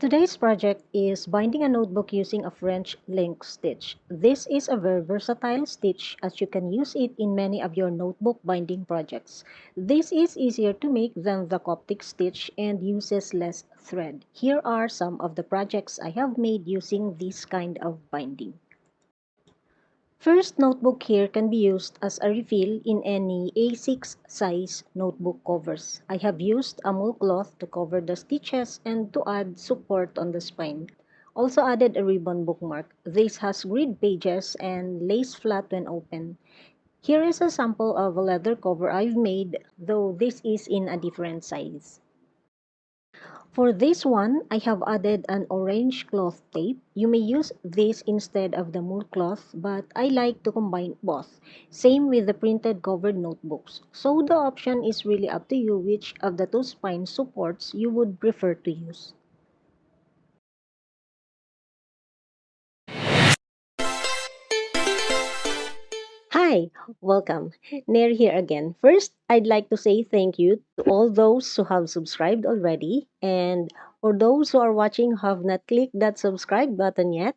Today's project is binding a notebook using a French link stitch. This is a very versatile stitch as you can use it in many of your notebook binding projects. This is easier to make than the Coptic stitch and uses less thread. Here are some of the projects I have made using this kind of binding. First notebook here can be used as a refill in any A6 size notebook covers. I have used a mull cloth to cover the stitches and to add support on the spine. Also added a ribbon bookmark. This has grid pages and lays flat when open. Here is a sample of a leather cover I've made, though this is in a different size. For this one, I have added an orange cloth tape. You may use this instead of the mull cloth, but I like to combine both. Same with the printed covered notebooks. So the option is really up to you which of the two spine supports you would prefer to use. Hi, welcome. Nair here again. First, I'd like to say thank you to all those who have subscribed already, and for those who are watching who have not clicked that subscribe button yet,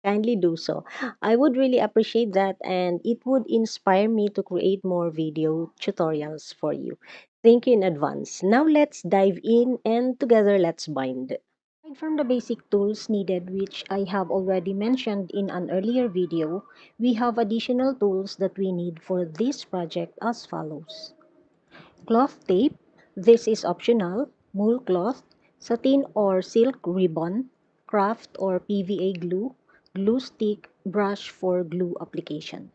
kindly do so. I would really appreciate that, and it would inspire me to create more video tutorials for you. Thank you in advance. Now let's dive in and together let's bind. Aside from the basic tools needed, which I have already mentioned in an earlier video, we have additional tools that we need for this project as follows. Cloth tape, this is optional, mull cloth, satin or silk ribbon, craft or PVA glue, glue stick, brush for glue application.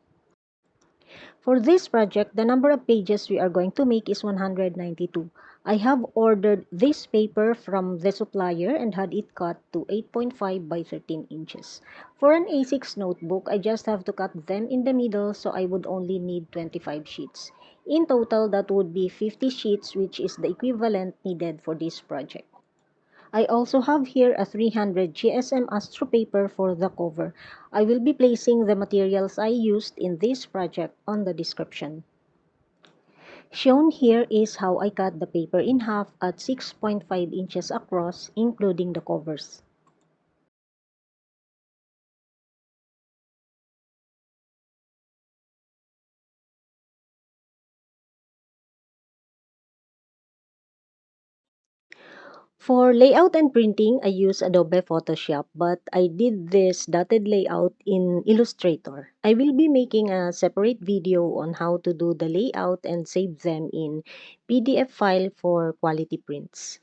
For this project, the number of pages we are going to make is 192. I have ordered this paper from the supplier and had it cut to 8.5 by 13 inches. For an A6 notebook, I just have to cut them in the middle, so I would only need 25 sheets. In total, that would be 50 sheets, which is the equivalent needed for this project. I also have here a 300 GSM Astro paper for the cover. I will be placing the materials I used in this project on the description. Shown here is how I cut the paper in half at 6.5 inches across, including the covers. For layout and printing, I use Adobe Photoshop, but I did this dotted layout in Illustrator. I will be making a separate video on how to do the layout and save them in PDF file for quality prints.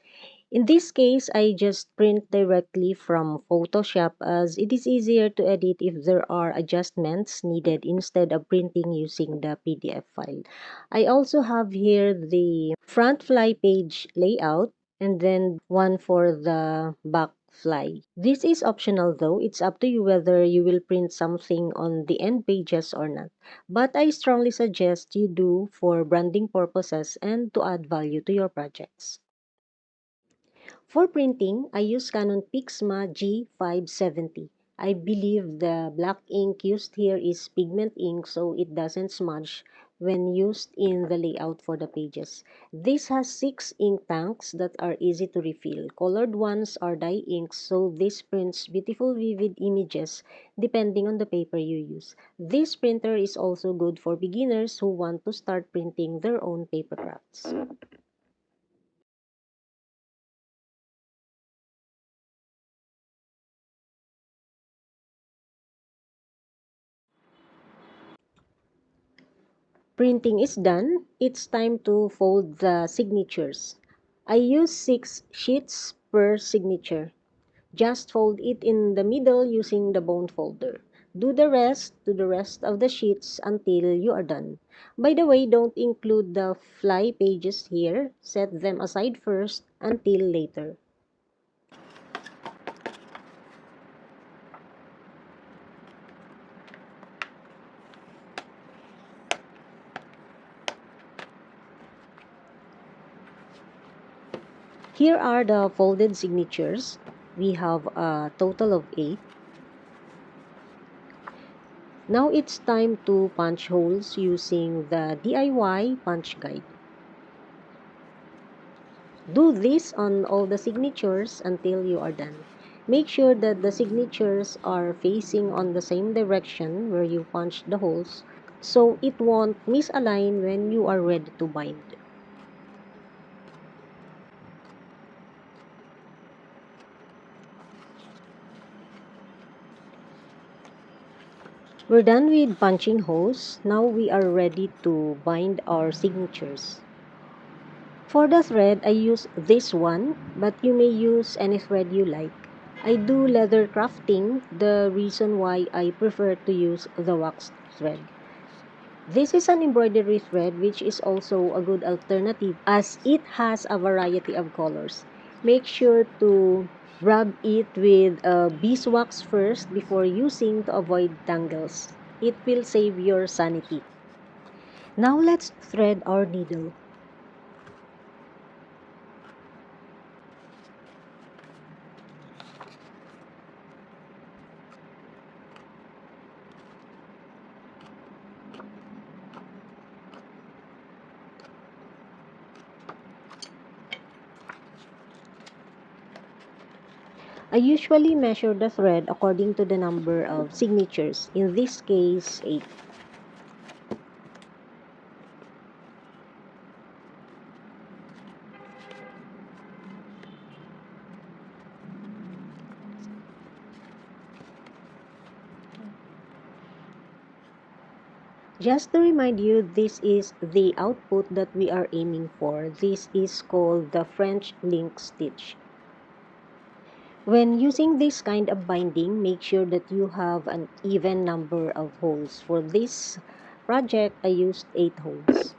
In this case, I just print directly from Photoshop as it is easier to edit if there are adjustments needed instead of printing using the PDF file. I also have here the front fly page layout and then one for the back fly. This is optional though. It's up to you whether you will print something on the end pages or not. But I strongly suggest you do for branding purposes and to add value to your projects. For printing, I use Canon Pixma G570. I believe the black ink used here is pigment ink so it doesn't smudge when used in the layout for the pages. This has 6 ink tanks that are easy to refill. Colored ones are dye inks so this prints beautiful vivid images depending on the paper you use. This printer is also good for beginners who want to start printing their own paper crafts. Printing is done, it's time to fold the signatures. I use 6 sheets per signature. Just fold it in the middle using the bone folder. Do the rest to the rest of the sheets until you are done. By the way, don't include the fly pages here. Set them aside first until later. Here are the folded signatures. We have a total of 8. Now it's time to punch holes using the DIY punch guide. Do this on all the signatures until you are done. Make sure that the signatures are facing on the same direction where you punched the holes so it won't misalign when you are ready to bind. We're done with punching holes. Now we are ready to bind our signatures. For the thread, I use this one, but you may use any thread you like. I do leather crafting, the reason why I prefer to use the waxed thread. This is an embroidery thread which is also a good alternative as it has a variety of colors. Make sure to rub it with beeswax first before using to avoid tangles. It will save your sanity. Now let's thread our needle. I usually measure the thread according to the number of signatures, in this case 8. Just to remind you, this is the output that we are aiming for. This is called the French link stitch. When using this kind of binding, make sure that you have an even number of holes. For this project, I used 8 holes.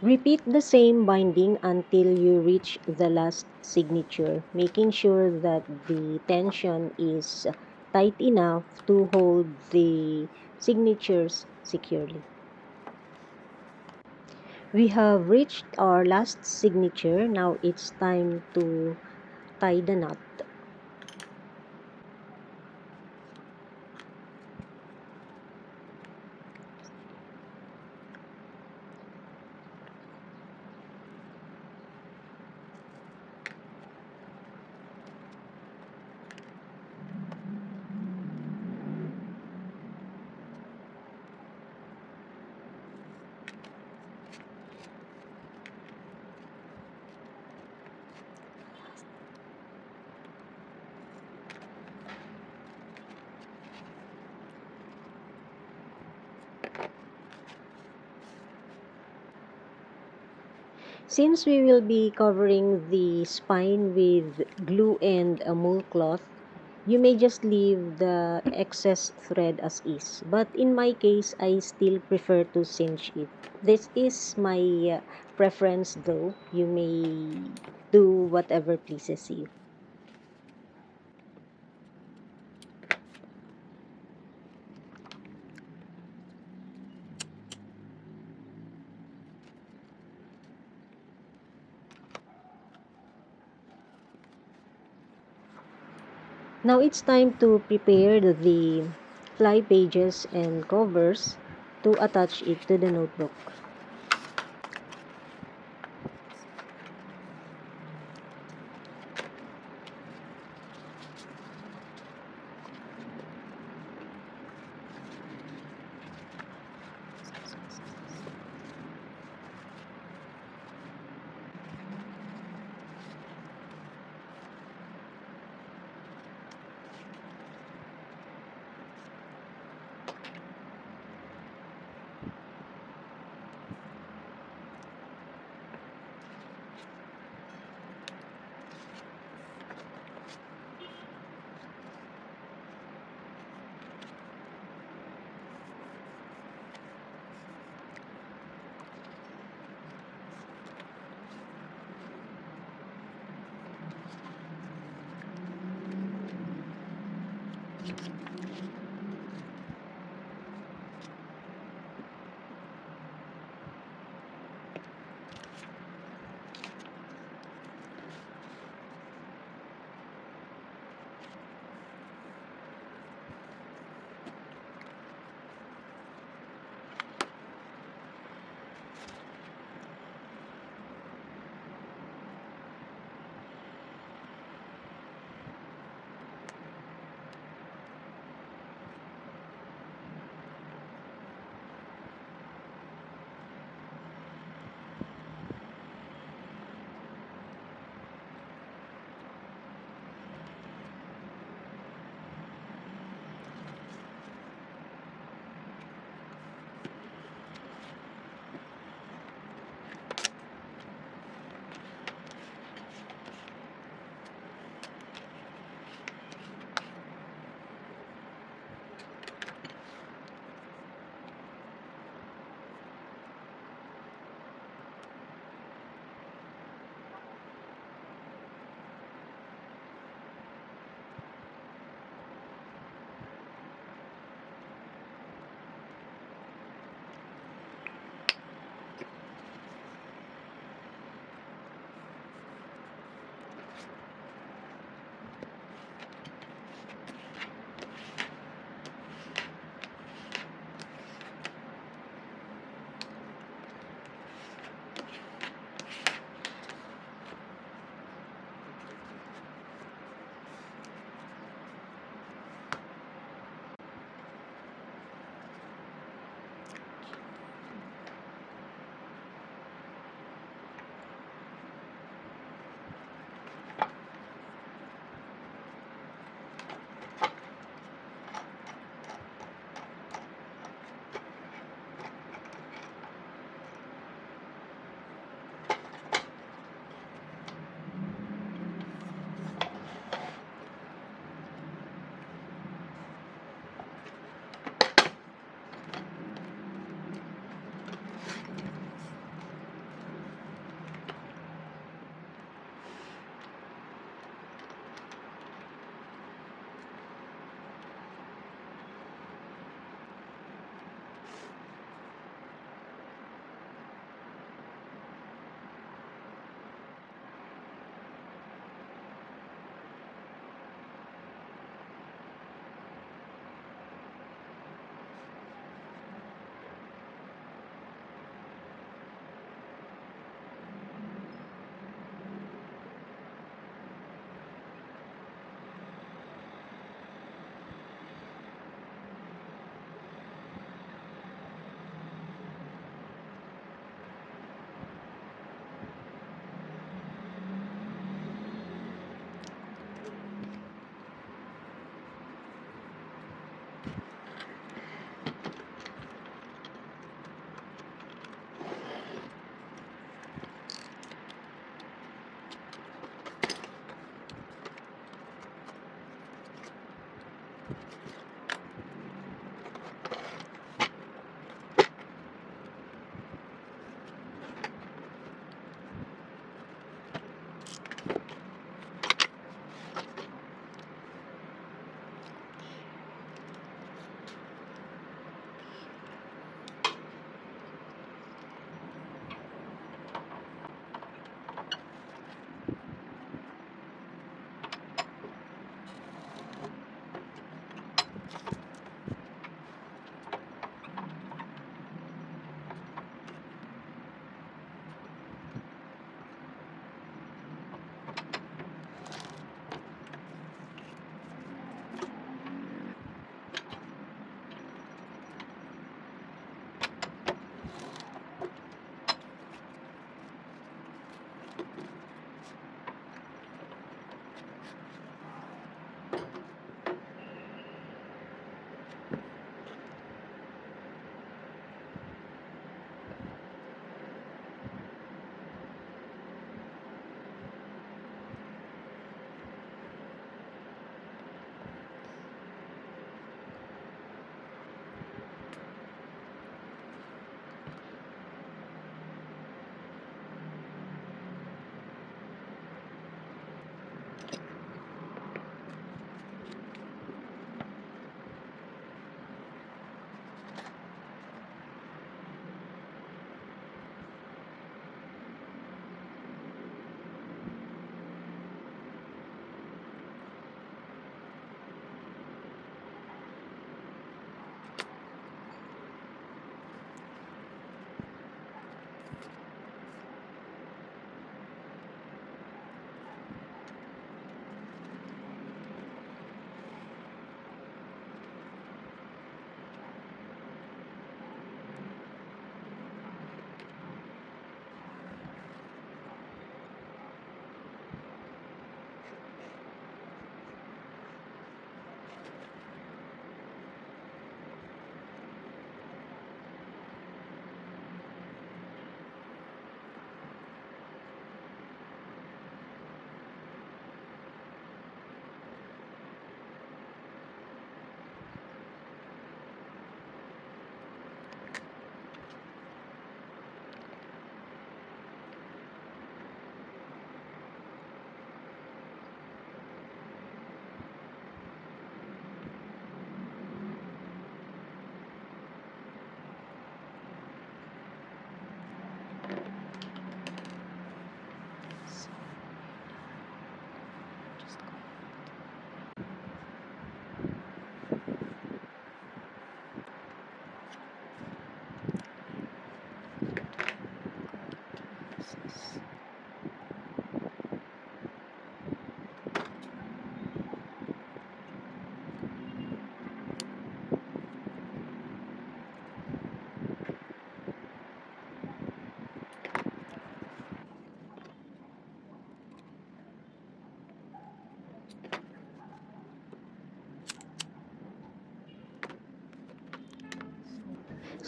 Repeat the same binding until you reach the last signature, making sure that the tension is tight enough to hold the signatures securely. We have reached our last signature. Now it's time to tie the knot. Since we will be covering the spine with glue and a mull cloth, you may just leave the excess thread as is. But in my case, I still prefer to cinch it. This is my preference though. You may do whatever pleases you. Now it's time to prepare the fly pages and covers to attach it to the notebook.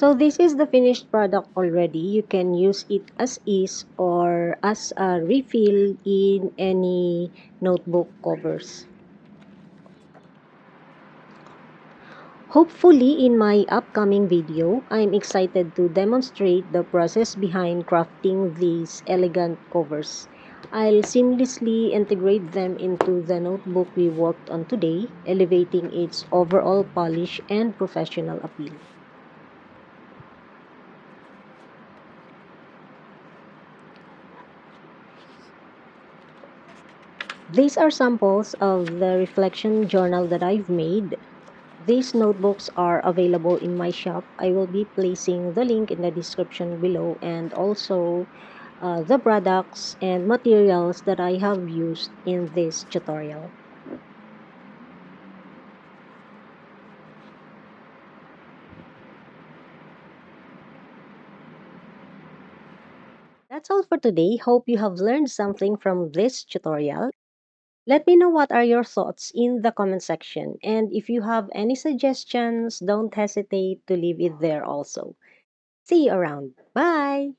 So this is the finished product already. You can use it as is or as a refill in any notebook covers. Hopefully in my upcoming video, I'm excited to demonstrate the process behind crafting these elegant covers. I'll seamlessly integrate them into the notebook we worked on today, elevating its overall polish and professional appeal. These are samples of the reflection journal that I've made. These notebooks are available in my shop. I will be placing the link in the description below and also the products and materials that I have used in this tutorial. That's all for today. Hope you have learned something from this tutorial. Let me know what are your thoughts in the comment section. And if you have any suggestions, don't hesitate to leave it there also. See you around. Bye!